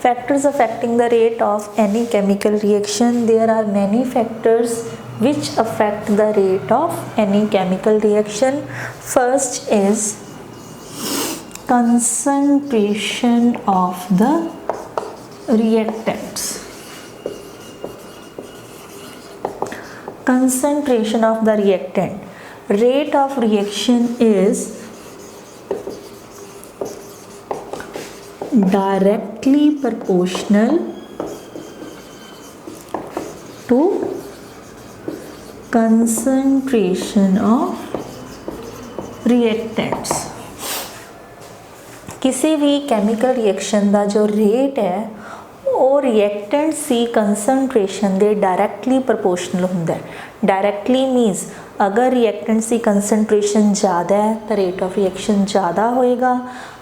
Factors affecting the rate of any chemical reaction. There are many factors which affect the rate of any chemical reaction. First is concentration of the reactants. Concentration of the reactant. Rate of reaction is directly proportional to concentration of reactants. किसी भी chemical reaction का जो rate है वो reactants की concentration के directly proportional होंगे। Directly मीनस अगर रिएक्टेंट्स की कंसनट्रेशन ज़्यादा है तो रेट ऑफ रिएक्शन ज़्यादा होएगा,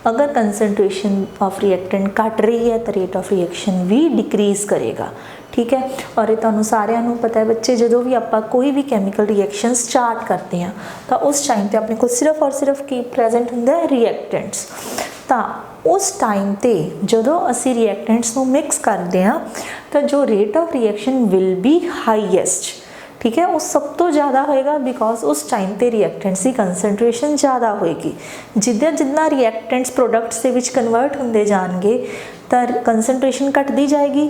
अगर कंसनट्रेशन ऑफ रिएक्टेंट घट रही है तो रेट ऑफ रिएक्शन भी डिक्रीज़ करेगा। ठीक है, और ये तुहानू सारिਆਂ ਨੂੰ पता है बच्चे, जो भी आप कोई भी कैमिकल रिएक्शन स्टार्ट करते हैं तो उस टाइम पर अपने को सिर्फ और सिर्फ की प्रेजेंट होंगे रिएक्टेंट्स। तो उस टाइम ते जो असी रिएक्टेंट्स को मिक्स करते हैं तो जो rate of reaction will B highest. ठीक है, वो सब तो ज़्यादा होएगा बिकॉज उस टाइम ते रिएक्टेंट्स की कंसनट्रेशन ज़्यादा होएगी। जिद्दां जिद्दां रिएक्टेंट्स प्रोडक्ट्स दे विच कन्वर्ट होंदे जाणगे तो कंसनट्रेशन घटदी जाएगी,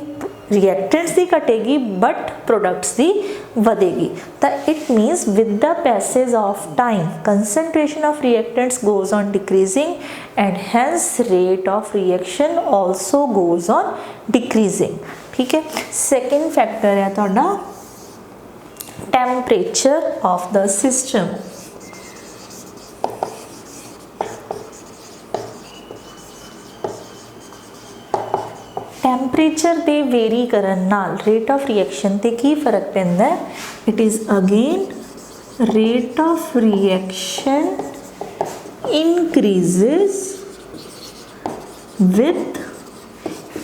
रिएक्टेंट्स की घटेगी बट प्रोडक्ट्स की वधेगी। तो it means with the passage of time concentration of reactants goes on decreasing and hence rate of reaction also goes on decreasing. ठीक है, सेकेंड फैक्टर है तुहाडा temperature of the system. Temperature दे vary करन नाल रेट ऑफ रिएक्शन ते की फर्क पैंदा है। It is again rate of reaction increases with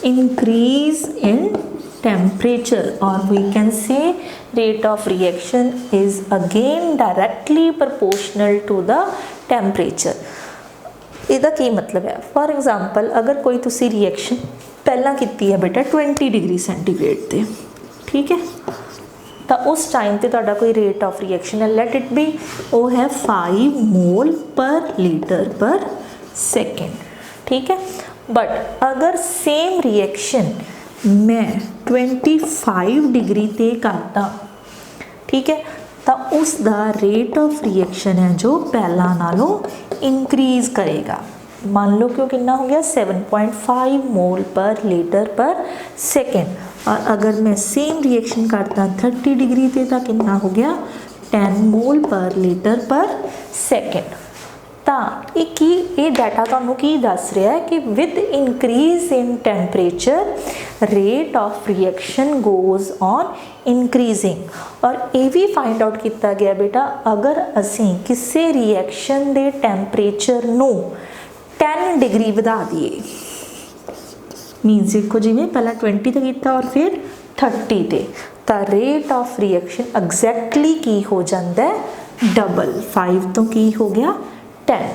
increase in temperature, or we can say rate of reaction is again directly proportional to the temperature। इसदा की मतलब है, फॉर एग्जाम्पल अगर कोई तुसी रिएक्शन पहला की है बेटा 20 डिग्री सेंटीग्रेड ते, ठीक है, तो उस टाइम ते तुहाडा कोई रेट ऑफ रिएक्शन है, लेट इट बी वो है 5 मोल पर लीटर पर सेकेंड। ठीक है, बट अगर सेम रिएक्शन मैं 25 डिग्री ते करता, ठीक है, तो उसका रेट ऑफ रिएक्शन है जो पहला नालों इंक्रीज करेगा। मान लो क्यों कितना हो गया 7.5 मोल पर लीटर पर सेकेंड, और अगर मैं सेम रिएक्शन करता 30 डिग्री ते तो कितना हो गया 10 मोल पर लीटर पर सेकेंड। तो ये डाटा तुहानू की दस रहा है कि with increase in temperature rate of reaction goes on increasing. और ये भी फाइंड आउट किया गया बेटा, अगर असी किसी रिएक्शन के टैंपरेचर नू 10 डिग्री बढ़ा दिए, मीनस देखो जिमें पहला 20 ते किया और फिर 30 ते, तो रेट ऑफ रिएक्शन एग्जैक्टली की हो जाता है डबल, 5 तो की हो गया 10,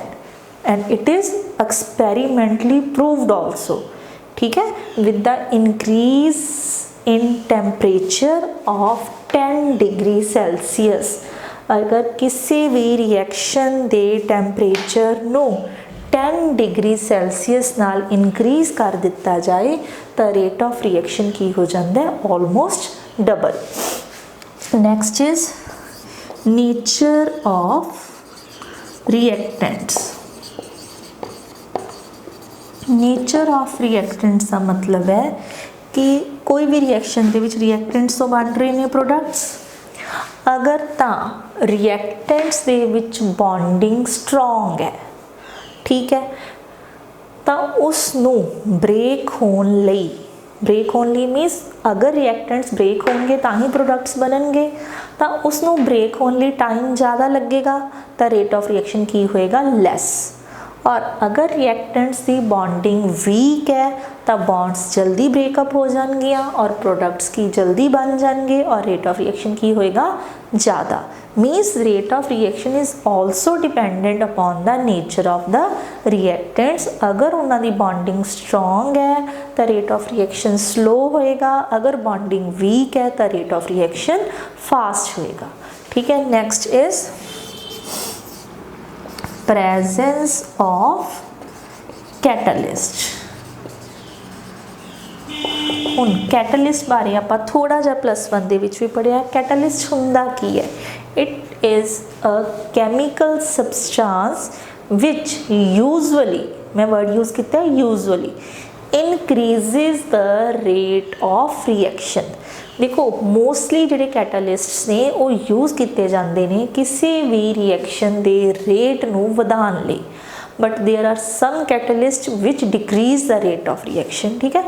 and it is experimentally proved also. ठीक है, with the increase in temperature of 10 degree Celsius, अगर किसी भी रिएक्शन दे टेम्परेचर नो 10 डिग्री सेल्सियस नाल इंक्रीज कर दिता जाए तो रेट ऑफ रिएक्शन की हो जाता है almost double. Next is nature of reactants. Nature of reactants का मतलब है कि कोई भी रिएक्शन के विच रिएक्टेंट्स तो बन रहे हैं प्रोडक्ट्स, अगर ता रिएक्टेंट्स दे विच बॉन्डिंग स्ट्रोंग है, ठीक है, तो उसनू ब्रेक होने लई, ब्रेक होने लई मीनस अगर रिएक्टेंट्स ब्रेक होंगे तो ही प्रोडक्ट्स बननगे, तो उसनू ब्रेक होने लई टाइम ज़्यादा लगेगा तो रेट ऑफ रिएक्शन की होएगा लैस। और अगर रिएक्टेंट्स की बॉन्डिंग वीक है तो बॉन्ड्स जल्दी ब्रेकअप हो जाएंगियाँ और प्रोडक्ट्स की जल्दी बन जाएंगे और रेट ऑफ रिएक्शन की होएगा ज़्यादा। Means rate of reaction is also dependent upon the nature of the reactants. अगर उन्होंने बॉन्डिंग स्ट्रॉन्ग है तो रेट ऑफ रिएक्शन स्लो होएगा, अगर बॉन्डिंग वीक है तो रेट ऑफ रिएक्शन फास्ट होएगा। ठीक है, next is presence of catalyst। ਹੁਣ कैटलिस्ट बारे ਆਪਾਂ थोड़ा ਜਿਹਾ +1 ਦੇ ਵਿੱਚ ਵੀ ਪੜਿਆ। कैटलिस्ट ਹੁੰਦਾ ਕੀ ਹੈ? it is a chemical substance which usually, मैं word use ਕੀਤਾ है usually, increases the rate of reaction। देखो मोस्टली ਜਿਹੜੇ कैटलिस्ट्स ने वो यूज़ किए जाते हैं किसी भी रिएक्शन के रेट ਨੂੰ ਵਧਾਉਣ ਲਈ, but there are some catalyst which decrease the rate of reaction. ठीक है,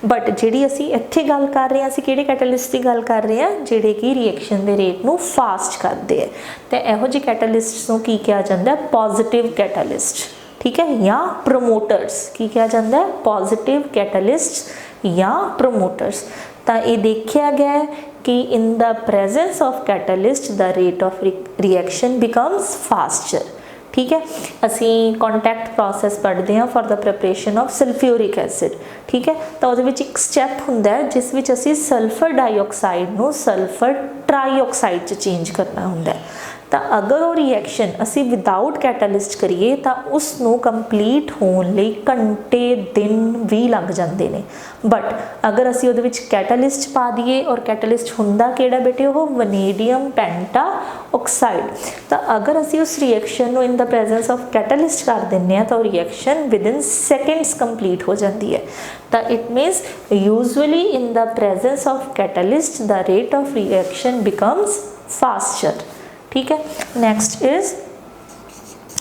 बट ਜਿਹੜੀ ਅਸੀਂ ਇੱਥੇ ਗੱਲ ਕਰ ਰਹੇ ਹਾਂ, ਅਸੀਂ ਕਿਹੜੇ कैटलिस्ट की गल कर रहे हैं? ਜਿਹੜੇ कि रिएक्शन के रेट ਨੂੰ फास्ट करते हैं। तो ਇਹੋ ਜਿਹੇ कैटलिस्ट्स ਨੂੰ ਕੀ ਕਿਹਾ ਜਾਂਦਾ है? Positive catalyst. ठीक है, या प्रमोटर्स की कहा जाता है? पॉजिटिव कैटलिस्ट या प्रमोटर्स। तो ये देखा गया है कि in the presence of catalyst the rate of reaction becomes faster. ठीक है, असी कॉन्टैक्ट प्रोसैस पढ़ते हैं for the preparation of sulphuric acid. ठीक है, तो वो एक स्टैप होंदा है जिस विच असी सल्फर डाइऑक्साइड नू सल्फर ट्राईऑक्साइड च चेंज करना होंदा है। तो अगर वो रिएक्शन असी विदाउट कैटलिस्ट करिए तो उसनों कंप्लीट होने लई घंटे दिन भी लग जाते हैं, बट अगर असी उहदे विच कैटलिस्ट पा दिए, और कैटलिस्ट हुंदा किहड़ा बेटे? वो वनेडियम पेंटा ऑक्साइड। तो अगर असी उस reaction in the presence of catalyst कर देंगे हैं तो reaction with in seconds complete हो जाती है। तो it means usually in the presence of catalyst the rate of reaction becomes faster. ठीक है, next is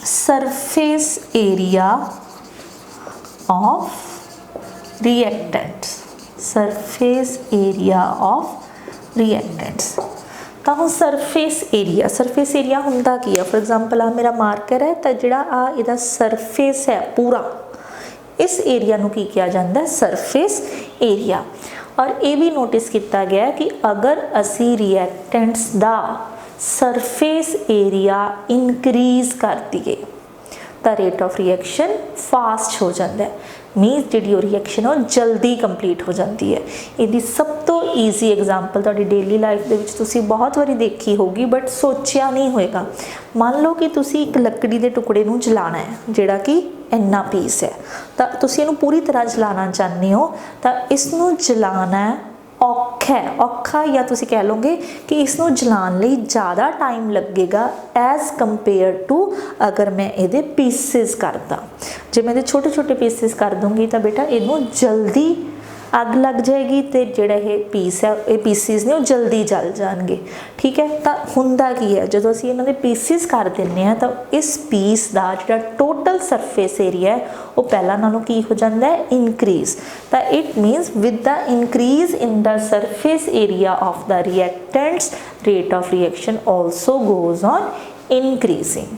surface area of reactants. Surface area of reactants. तो हम सरफेस एरिया होंदा की है? फॉर एग्जाम्पल आ मेरा मार्कर है, तो जिहड़ा आ इहदा सरफेस है पूरा, इस एरिया नूं की किया जाता है? Surface area. और ये भी नोटिस किया गया कि अगर असी रिएक्टेंट्स दा सरफेस एरिया इनक्रीज कर दिए तो रेट ऑफ रिएक्शन फास्ट हो जाता है। मीन्स जी रिएक्शन है जल्दी कंप्लीट हो जाती है। यदि सब तो ईजी एग्जाम्पल तुहाडी डेली लाइफ दे विच तुसी बहुत बारी देखी होगी, बट सोचिया नहीं होएगा। मान लो कि तुसी एक लकड़ी के टुकड़े नूं जलाना है, जिहड़ा कि इन्ना पीस है, तो तुसी इहनूं पूरी तरह जलाना चाहते हो, तो इसनूं जलाना औखा या तुसी कह लोगे कि इसनूं जलाने लई ज़्यादा टाइम लगेगा एज़ कंपेयर टू अगर मैं ये पीसिस करदा। जे मैं छोटे छोटे पीसिस कर दूँगी तो बेटा इनू जल्दी अग लग जाएगी, तो जोड़ा ये पीस है, ये पीसिस ने जल्दी जल जाएंगे। ठीक है, तो हुंदा की है जो असीं इन्हां दे पीसिस कर दिंदे हैं तो इस पीस का जो टोटल सरफेस एरिया है वो पहला नालों की हो जाता है? इनक्रीज। तो it मीनस with the increase in the surface area of the reactants rate of reaction also goes on increasing.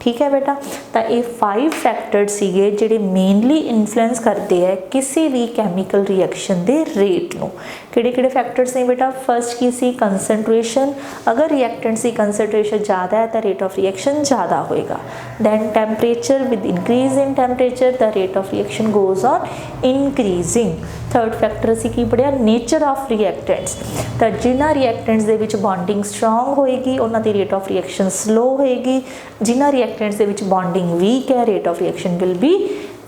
ठीक है बेटा, तो ये 5 फैक्टर सीगे जिहड़े मेनली इन्फ्लुएंस करते हैं किसी भी कैमिकल रिएक्शन के रेट नूं। किहड़े-किहड़े फैक्टर्स ने बेटा? फर्स्ट की सी कंसनट्रेशन, अगर रिएक्टेंट्स की कंसनट्रेशन ज़्यादा है तो रेट ऑफ रिएक्शन ज़्यादा होएगा। Then temperature, with increase in temperature the rate of reaction goes on increasing. Third factor असीं की पढ़िया? Nature of reactants. तो जिन्हां रिएक्टेंट्स दे विच बॉन्डिंग स्ट्रॉन्ग होएगी उन्हां दी रेट ऑफ रिएक्शन स्लो होएगी, जिन्हां रिएक्टेंट्स दे विच बॉन्डिंग वीक है rate of reaction will be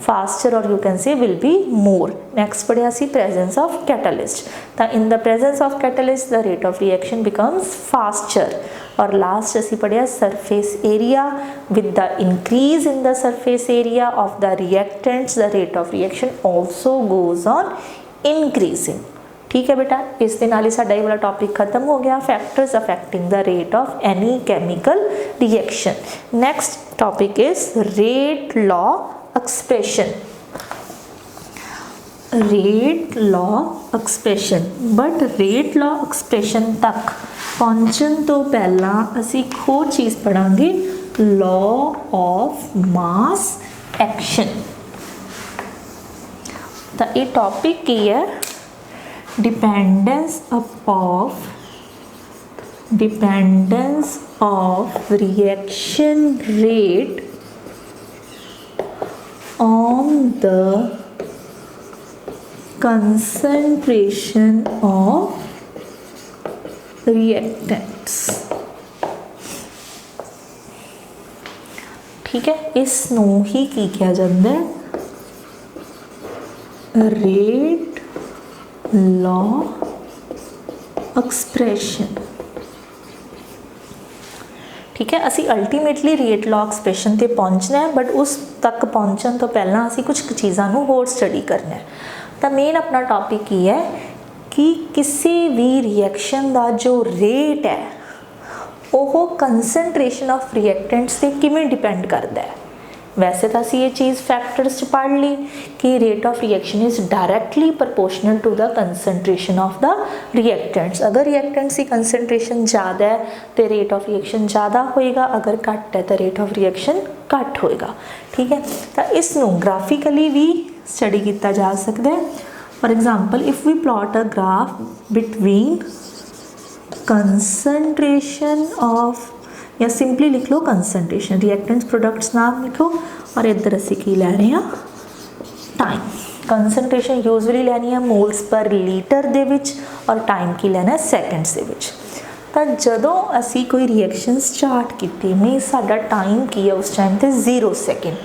faster or you can say will be more. Next पढ़िया सी presence of catalyst। तो in the presence of catalyst the rate of reaction becomes faster। और last असी पढ़िया surface area, with the increase in the surface area of the reactants the rate of reaction also goes on increasing। ठीक है बेटा, इस दे नाल ही साडा ये वाला टॉपिक खत्म हो गया, factors affecting the rate of any chemical reaction. Next topic is rate law expression. Rate law expression, but rate law expression तक पहुँचन तो पहला असी एक होर चीज़ पढ़ांगे, लॉ ऑफ मास एक्शन। तो ये टॉपिक की है dependence of reaction rate on the concentration of reactants। ठीक है, इस नूं ही की किया जाता है रेट लॉ एक्सप्रैशन। ठीक है, असी अल्टीमेटली रेट लॉ एक्सप्रैशन ते पहुंचना है, बट उस तक पहुंचण तो पहला असी कुछ चीज़ों को होर स्टडी करना है। तो मेन अपना टॉपिक ये है कि किसी भी रिएक्शन का जो रेट है वो कंसनट्रेशन ऑफ रिएक्टेंट्स से किमें डिपेंड करता है। वैसे तो असी ये चीज़ फैक्टर्स पढ़ ली कि rate of reaction is directly proportional to the concentration of the reactants. अगर रिएक्टेंट्स की कंसनट्रेशन ज़्यादा है तो रेट ऑफ रिएक्शन ज़्यादा होएगा, अगर घट है तो रेट ऑफ रिएक्शन घट होएगा। ठीक है, तो इसनों ग्राफिकली भी स्टडी किया जा सकता है। For example, if we plot a graph between concentration of, या सिंपली लिख लो कंसनट्रेशन, रिएक्टेंट्स प्रोडक्ट्स नाम लिखो और इधर असी की लै रहे हैं टाइम। कंसनट्रेशन यूजली लैनी है मोल्स पर लीटर दे विच और टाइम की लेना है सैकेंड्स दे विच। तो जदों असी कोई रिएक्शन स्टार्ट की मीन साडा टाइम की है उस टाइम ते 0 सैकेंड,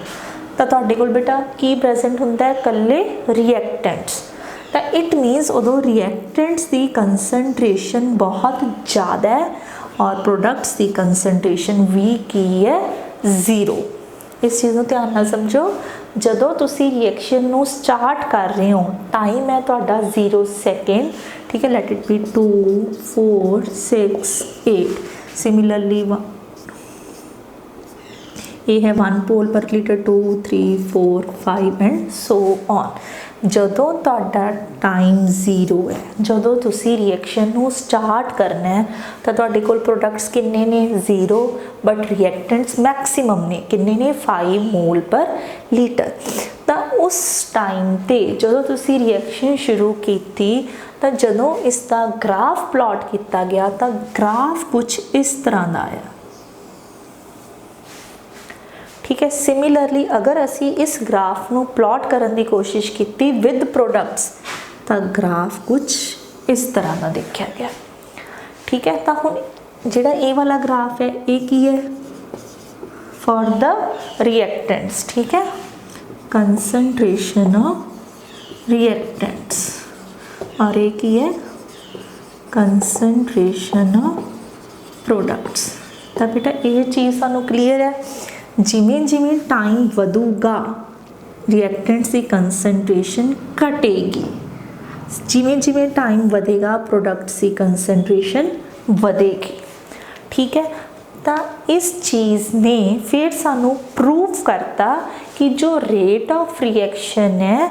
तो तुहाडे कोल बेटा की प्रेजेंट हुंदा है कल्ले रिएक्टेंट्स। तो इट मीनस उदों रिएक्टेंट्स की कंसनट्रेशन बहुत ज़्यादा है और प्रोडक्ट्स की कंसनट्रेशन भी की है 0। इस चीज़ को ध्यान नाल समझो, जदों तुसी रिएक्शन नू स्टार्ट कर रहे हो टाइम है तुहाडा 0 सैकेंड। ठीक है, लेट इट बी 2 4 6 8। सिमिलरली ये है 1 पोल पर लीटर, 2 3 4 5 एंड सो ऑन। जदों तुहाडा टाइम 0 है, जदों तुसी रिएक्शन नू स्टार्ट करना है तो तुहाडे कोल प्रोडक्ट्स किन्ने ने 0, बट रिएक्टेंट्स मैक्सिमम ने किन्ने ने 5 मोल पर लीटर। तो उस टाइम ते जदों तुसी रिएक्शन शुरू की तो जदों इसका ग्राफ प्लॉट किया गया तो ग्राफ कुछ इस तरह का आया। ठीक है, सिमिलरली अगर असी इस ग्राफ नू प्लॉट करने की कोशिश की विद प्रोडक्ट्स तो ग्राफ कुछ इस तरह का देखा गया। ठीक है, तो हुण जिहड़ा ये वाला ग्राफ है ये की है फॉर द रिएक्टेंट्स। ठीक है, कंसनट्रेशन ऑफ रिएक्टेंट्स, और ये की है कंसनट्रेशन ऑफ प्रोडक्ट्स। तो बेटा ये चीज़ सानू क्लीयर है, जिमें जिमें टाइम वधूगा रिएक्टेंट्स की कंसनट्रेशन घटेगी, जिमें जिमें टाइम वधेगा प्रोडक्ट्स की कंसनट्रेशन वधेगी। ठीक है, तो इस चीज़ ने फिर सानू प्रूव करता कि जो रेट ऑफ रिएक्शन है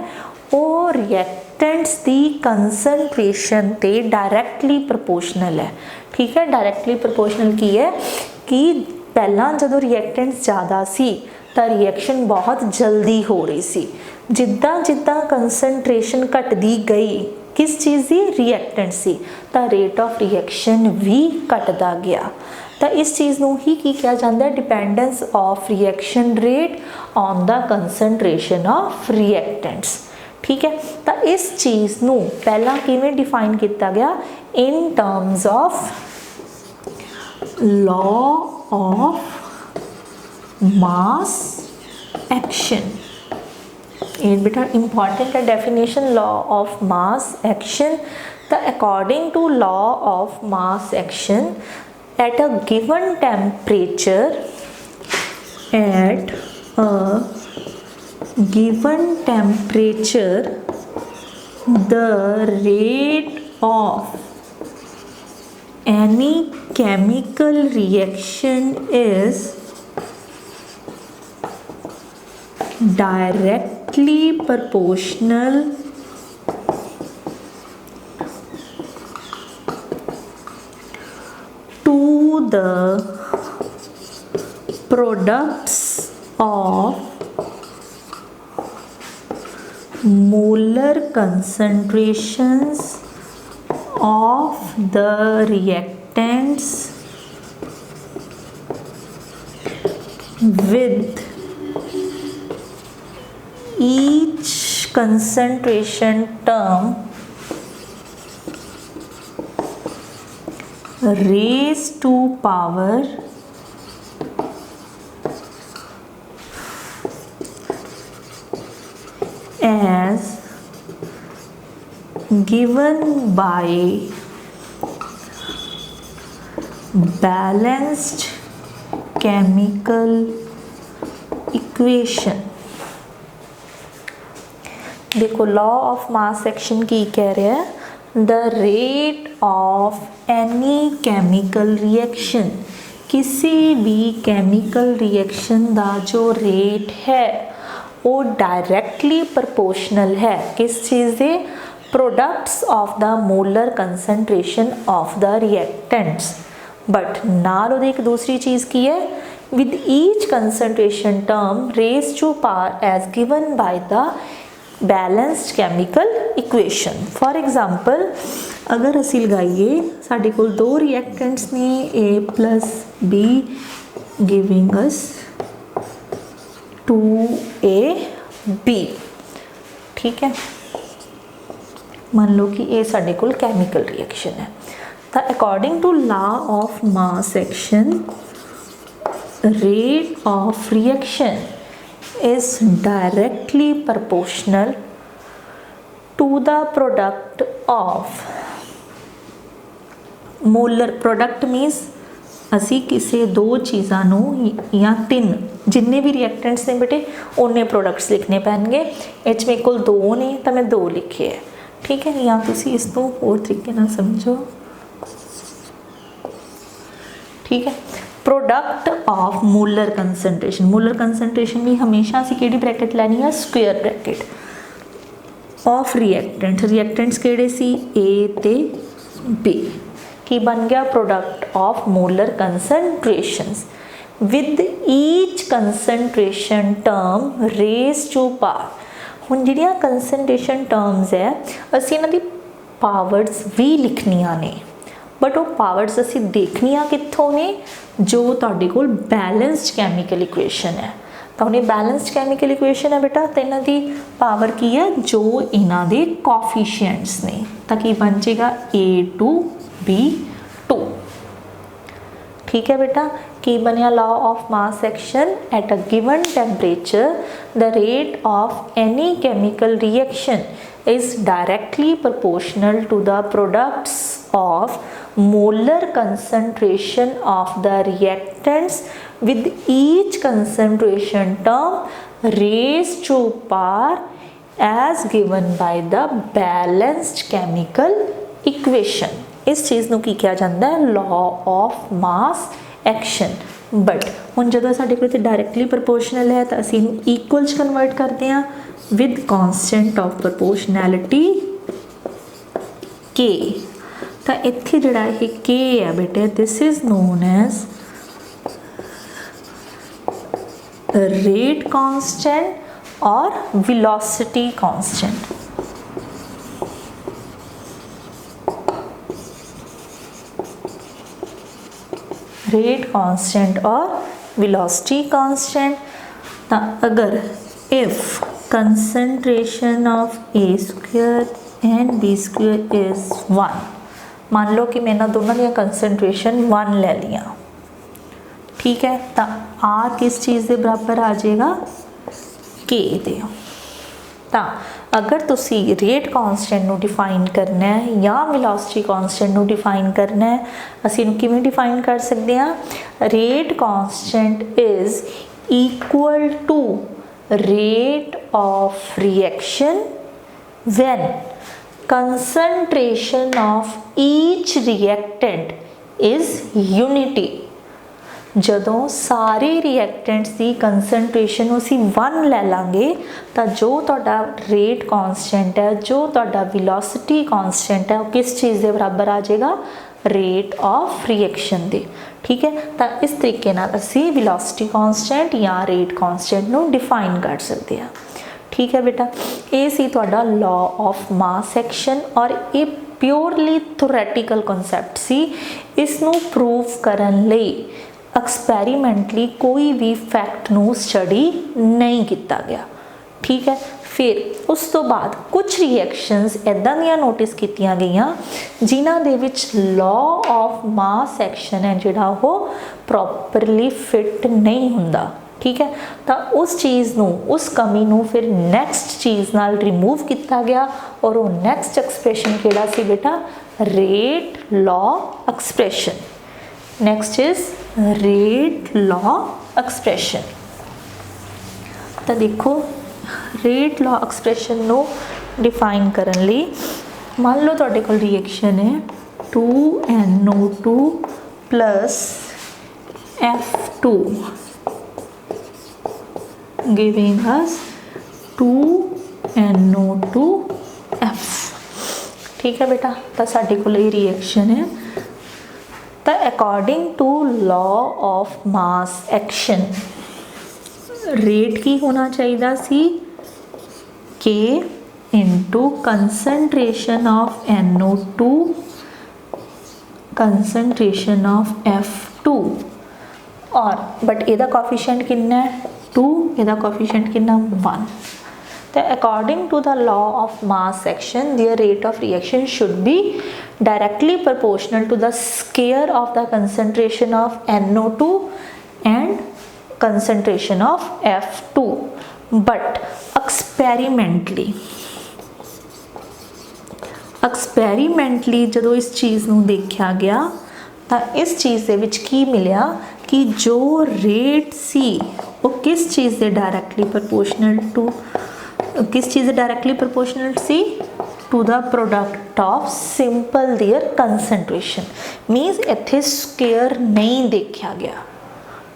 वो रिएक्टेंट्स की कंसनट्रेशन ते डायरैक्टली प्रपोर्शनल है। ठीक है, डायरैक्टली प्रपोर्शनल की है कि पहला जदों रिएक्टेंट्स ज़्यादा सी तो रिएक्शन बहुत जल्दी हो रही सी, जिद्दां जिद्दां कंसनट्रेशन घटदी गई किस चीज़ की, रिएक्टेंट सी, तो रेट ऑफ रिएक्शन भी घटदा गया। तो इस चीज़ नूं ही की कहा जाता है dependence of reaction rate on the concentration of reactants. ठीक है, तो इस चीज़ नूं पहला किवें डिफाइन किया गया, in terms of law of mass action. ये बेटा इंपॉर्टेंट है definition, law of mass action. तो according to law of mass action at a given temperature, the rate of any chemical reaction is directly proportional to the products of molar concentrations of the reactants with each concentration term raised to power as given by balanced chemical equation। देखो law of mass action की कह रहा है, the rate of any chemical reaction, किसी भी chemical reaction का जो rate है वो डायरेक्टली प्रोपोर्शनल है किस चीज़ दे, products of the molar concentration of the reactants. But नाल ਉਹਦੀ एक दूसरी चीज़ की है, with each concentration term raised to power as given by the balanced chemical equation। For example अगर असी लगाइए साढ़े कोल दो रिएक्टेंट्स ने A plus B giving us 2AB, ठीक है, मान लो कि ये साढ़े कोल केमिकल रिएक्शन है, तो according to law of mass action rate of reaction is directly proportional to the product of molar product means ਅਸੀਂ ਕਿਸੇ ਦੋ ਚੀਜ਼ਾਂ ਨੂੰ ਜਾਂ ਤਿੰਨ ਜਿੰਨੇ ਵੀ ਰਿਐਕਟੈਂਟਸ ਨੇ ਬੇਟੇ ਉਹਨੇ ਪ੍ਰੋਡਕਟਸ ਲਿਖਣੇ ਪੈਣਗੇ। ਇਹ 'ਚ ਮੇਰੇ ਕੋਲ ਦੋ ਨੇ ਤਾਂ ਮੈਂ ਦੋ ਲਿਖੇ ਹੈ, ਠੀਕ ਹੈ, ਜਾਂ ਤੁਸੀਂ ਇਸ ਤੋਂ ਹੋਰ ਤਰੀਕੇ ਨਾਲ ਸਮਝੋ, ठीक है। Product of molar concentration, molar concentration भी हमेशा असी केड़ी ब्रैकेट लैनी है, square bracket of reactant, reactants केड़े सी ए ते बी, की बन गया product of molar concentrations with each concentration term raise to power. हुण जिहड़ियां कंसनट्रेशन टर्म्स है असी इन्हां दी पावर्स भी लिखनियां ने, बट वो पावर्स असी देखनिया कित्थों ने, जो तुहाडे कोल बैलेंस्ड कैमिकल इक्वेशन है। तो उन्हें बैलेंस्ड कैमिकल इक्वेशन है बेटा, तो इन्हां दी पावर की है जो इन्हां दे कोफिशिएंट्स ने, ताकि बन जाएगा A2B2, ठीक है बेटा। की बनया law of mass action, at a given temperature the rate of any chemical reaction is directly proportional to the products of molar concentration of the reactants with each concentration term raised to power as given by the balanced chemical equation। इस चीज़ नूं की कहा जाता है, law of mass action. But हुण जदों साडे कोल directly proportional है तो असीं इहनूं इक्वल च कन्वर्ट करते हैं with constant of proportionality K। तो इत्थे जिहड़ा ये K है बेटे, this is known as rate constant और velocity constant। rate constant और velocity constant। तो अगर if concentration of A square and B square is 1, मान लो कि मैंने दोनों दी कंसनट्रेशन 1 ले लिया, ठीक है, तो R किस चीज़ के बराबर आ जाएगा, K दे। तो अगर तुसी रेट कॉन्स्टेंट नू डिफाइन करना है या वेलोसिटी कॉन्स्टेंट नू डिफाइन करना है, असी इनू किवें डिफाइन कर सकते हैं, rate constant is equal to rate of reaction when concentration of each reactant is unity। जदों सारे रिएक्टेंट्स की कंसनट्रेशन असी 1 ले लांगे तो जो तुहाडा रेट कॉन्स्टेंट है, जो तुहाडा वेलोसिटी कॉन्स्टेंट है, वो किस चीज़ के बराबर आ जाएगा, रेट ऑफ रिएक्शन दे, ठीक है। तो इस तरीके नाल असी वेलोसिटी कॉन्स्टेंट या रेट कॉन्स्टेंट नू डिफाइन कर सकते हैं, ठीक है बेटा, ये सी तुहाडा लॉ ऑफ मास एक्शन और ये प्योरली थोरैटिकल कॉन्सैप्ट सी। इसनूं प्रूव करन लई एक्सपैरीमेंटली कोई भी फैक्ट नूं स्टडी नहीं किया गया। ठीक है, फिर उस तो बाद कुछ रिएक्शनस इदां दियां नोटिस कीतियां गईयां जिन्हां दे विच लॉ ऑफ मास एक्शन है जिहड़ा वो प्रॉपरली फिट नहीं हुंदा। ठीक है, तो उस चीज़ नूं, उस कमी नूं फिर नैक्सट चीज़ नाल रिमूव किया गया और वो नैक्सट एक्सप्रैशन किहड़ा सी बेटा, rate law expression. Next is rate law expression. तो देखो रेट लॉ एक्सप्रैशन नूं डिफाइन करन लई मान लो तुहाडे कोल रिएक्शन है 2NO2 plus F2 giving us 2NO2F। ठीक है बेटा, तो साडे कोल ये रिएक्शन है। तो according to law of mass action rate की होना चाहिए सी K into concentration of NO2 concentration of F2 और बट ਇਹਦਾ कोफिशिएंट कितना है 2, ਇਹਦਾ कोफिशिएंट कितना 1। तो according to the law of mass action their rate of reaction should be directly proportional to the square of the concentration of NO2 and concentration of F2, but एक्सपैरीमेंटली जदों इस चीज़ नूं देखा गया तो इस चीज़ दे विच की मिलिया कि जो रेट सी वो किस चीज़ दे डायरैक्टली प्रपोर्शनल टू, किस चीज़ दे डायरैक्टली प्रपोर्शनल सी to the product of simple their concentration. Means इत्थे स्केयर नहीं देखा गया।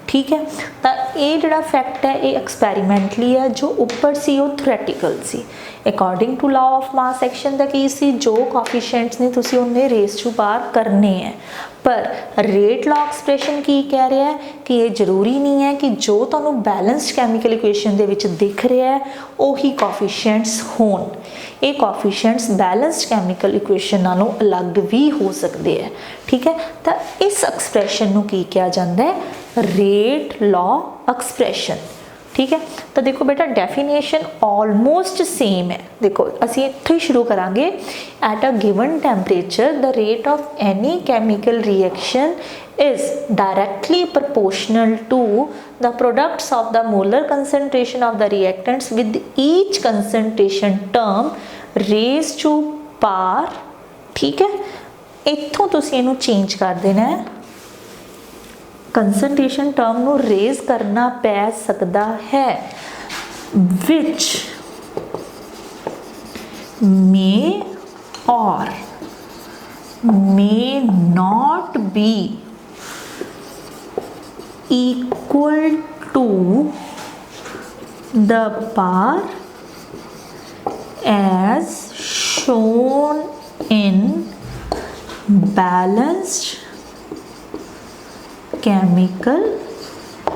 ठीक है, तो ये जिहड़ा फैक्ट है ये एक्सपैरीमेंटली है, जो ऊपर सी वो थ्योरैटिकल सी। According to law of mass action का की सी जो कोफिशिएंट्स ने तुसी उन्हें रेस टू पार करने हैं, पर रेट लॉ एक्सप्रैशन की कह रहा है कि ये जरूरी नहीं है कि जो तुहानूं बैलेंस्ड कैमिकल इक्वेशन दे विच दिख रहा है वही कोफिशिएंट्स होण। ये कोफिशिएंट्स बैलेंस्ड कैमिकल इक्वेशन नालों अलग भी हो सकते हैं। ठीक है, तो इस एक्सप्रैशन नूं की कहा जाता है, रेट लॉ एक्सप्रैशन। ठीक है, तो देखो बेटा डेफिनेशन ऑलमोस्ट सेम है। देखो असीं इत्थों ही शुरू करांगे। At a given temperature the rate of any chemical reaction is directly proportional to the products of the molar concentration of the reactants with each concentration term raised to par। ठीक है, इत्थों तुसीं इहनूं चेंज कर देना है, concentration term नूं raise करना पै सकता है, विच मे और may not B equal to the par as shown in balanced chemical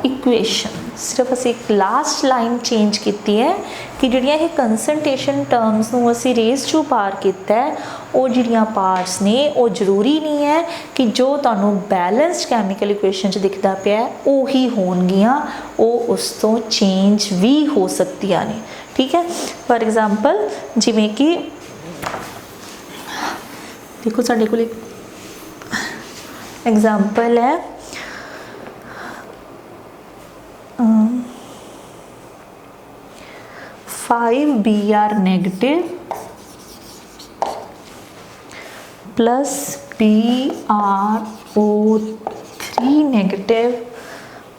equation। सिर्फ असी एक लास्ट लाइन चेंज की है कि जिहड़ियां ये कंसनट्रेशन टर्म्स नूं असी रेज टू पार किया है वो जिहड़ियां पार्ट्स ने वो जरूरी नहीं है कि जो तुहानूं बैलेंस्ड कैमिकल इक्वेशन च दिखदा पिया उही होणगियां, वो उस तो चेंज भी हो सकदियां ने। ठीक है, फॉर एग्जाम्पल जिवें कि देखो साडे कोल एक एग्जाम्पल है 5Br negative plus BrO3 negative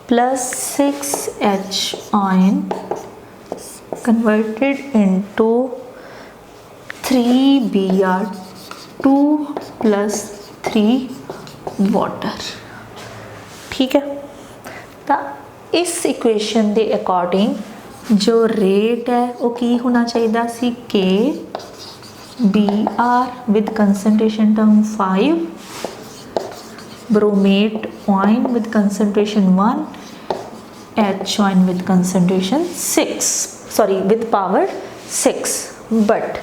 plus 6H ion converted into 3Br2 plus 3 water। ठीक है, तो इस इक्वेशन के अकॉर्डिंग जो रेट है वो की होना चाहिए सी के BR with concentration term 5, bromate ion with concentration 1, H ion with concentration 6 sorry with power 6, but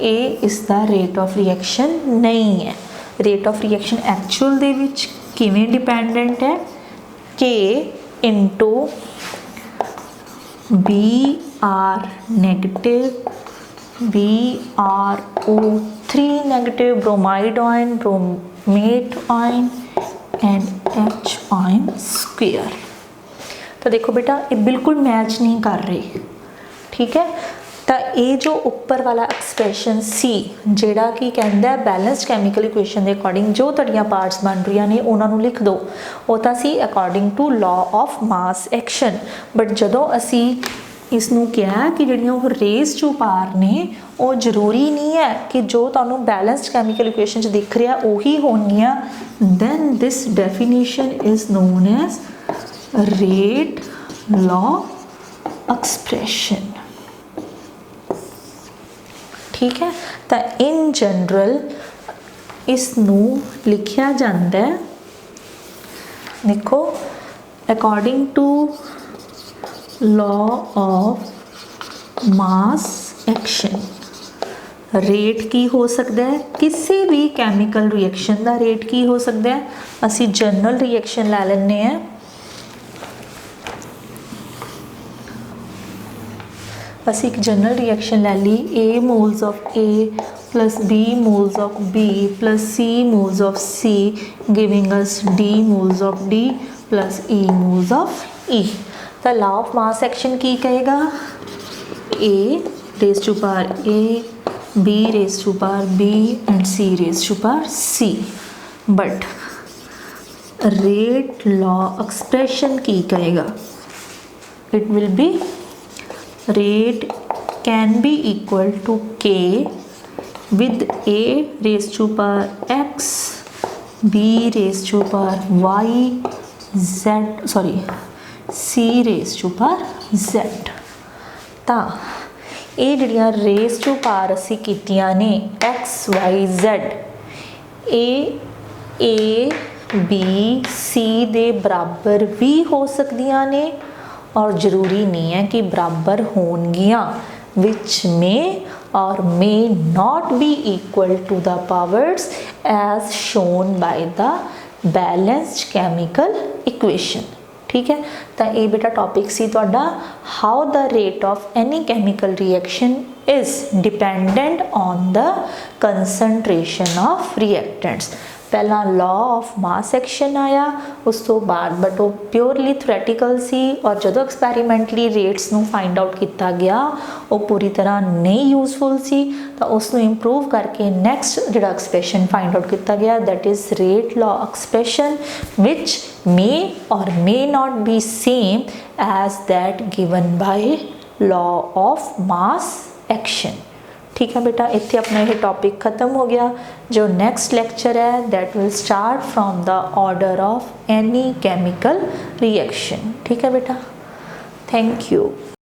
a is the rate of reaction नहीं है। रेट ऑफ रिएक्शन एक्चुअल दे विच किवें डिपेंडेंट है, K into Br negative, BrO3 negative, bromide ion, bromate ion and H ion square. तो देखो बेटा ये बिल्कुल मैच नहीं कर रही, ठीक है। तो ये जो ऊपर वाला एक्सप्रैशन सी जिहड़ा कि कहंदा बैलेंस्ड कैमिकल इक्वेशन के अकॉर्डिंग जो तड़ियाँ पार्ट्स बन रही ने उन्होंने लिख दो, वो तो सी according to law of mass action. But जदों असी इसनूं कहा कि जिहड़ियां वो रेस टू पार ने वो जरूरी नहीं है कि जो तुहानूं बैलेंस्ड कैमिकल इक्वेशन च दिख रहा उही होणगियां, then this definition is known as rate law expression, ठीक है। तो इन जनरल इसनूं लिखिया जाता है, देखो according to law of mass action rate की हो सकता है, किसी भी कैमिकल रिएक्शन का रेट की हो सकता है। असी जनरल रिएक्शन लै लेने हैं, असी एक जनरल रिएक्शन लै ली, A moles of A plus B moles of B plus C moles of C giving us D moles of D plus E moles of E। तो लॉ ऑफ मास एक्शन की कहेगा, A raise to power A, B raise to power B and C raise to power C। But rate law expression की कहेगा, it will be rate can be equal to K with A raised to power X, B raised to power Y, Z sorry C raised to power Z। तो ये जिहड़ियां raise to power असी कीतियां ने X Y Z, A B C दे बराबर भी हो सकदियां ने और ज़रूरी नहीं है कि बराबर होनगियां, विच में और may not be equal to the powers as shown by the balanced chemical equation, ठीक है। तो ये बेटा टॉपिक सी तुहाडा how the rate of any chemical reaction is dependent on the concentration of reactants. पहला लॉ ऑफ मास एक्शन आया, उस तो बाद बट वो प्योरली थ्योरेटिकल सी और जो एक्सपैरीमेंटली रेट्स नूं फाइंड आउट किया गया वो पूरी तरह नहीं यूजफुल सी, तो उसनूं इंप्रूव करके नैक्सट जिहड़ा एक्सप्रैशन फाइंड आउट किया गया that is rate law expression which may और may not be same as that given by law of mass action, ठीक है बेटा। इत्थे अपना ये टॉपिक ख़त्म हो गया। जो नेक्स्ट लेक्चर है that will start from the order of any chemical reaction, ठीक है बेटा। Thank you.